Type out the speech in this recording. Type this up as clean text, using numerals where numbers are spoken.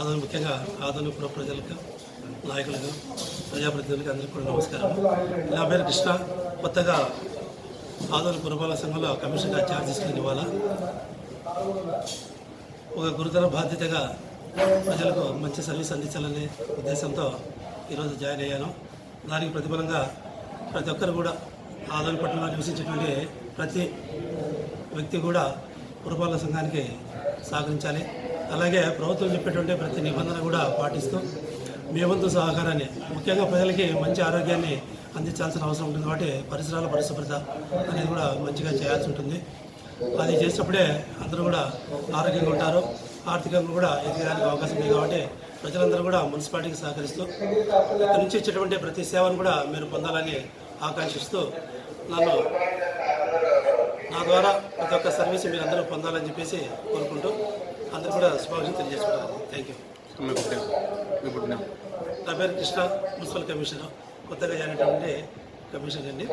ముఖ్యంగా ఆదోని పుర ప్రజలకు, నాయకులకు, ప్రజాప్రతినిధులకు అందరికీ కూడా నమస్కారం. నా పేరు కృష్ణ. కొత్తగా ఆదోని పురపాలక సంఘంలో కమిషన్గా ఛార్జ్ తీసుకుని ఇవాళ ఒక గురుతర బాధ్యతగా ప్రజలకు మంచి సర్వీస్ అందించాలనే ఉద్దేశంతో ఈరోజు జాయిన్ అయ్యాను. దానికి ప్రతిఫలంగా ప్రతి ఒక్కరు కూడా ఆదోని పట్టణంలో నివసించేటువంటి ప్రతి వ్యక్తి కూడా పురపాలక సంఘానికి సహకరించాలి. అలాగే ప్రభుత్వం చెప్పేటువంటి ప్రతి నిబంధన కూడా పాటిస్తూ మీ వంతు సహకారాన్ని, ముఖ్యంగా ప్రజలకి మంచి ఆరోగ్యాన్ని అందించాల్సిన అవసరం ఉంటుంది. కాబట్టి పరిసరాల పరిశుభ్రత అనేది కూడా మంచిగా చేయాల్సి ఉంటుంది. అది చేసినప్పుడే అందరూ కూడా ఆరోగ్యంగా ఉంటారు, ఆర్థికంగా కూడా ఎదగడానికి అవకాశం ఉంది. కాబట్టి ప్రజలందరూ కూడా మున్సిపాలిటీకి సహకరిస్తూ ఇక్కడ నుంచి ఇచ్చేటువంటి ప్రతి సేవను కూడా మీరు పొందాలని ఆకాంక్షిస్తూ నా ద్వారా ప్రతి ఒక్క సర్వీస్ మీరు అందరూ పొందాలని చెప్పేసి కోరుకుంటూ అందరూ కూడా శుభాకాంక్షలు తెలియజేసుకుంటారు. Thank you. నా పేరు కృష్ణ, మున్సిపల్ కమిషనర్, కొత్తగా జాయినటువంటి కమిషనర్ అండి.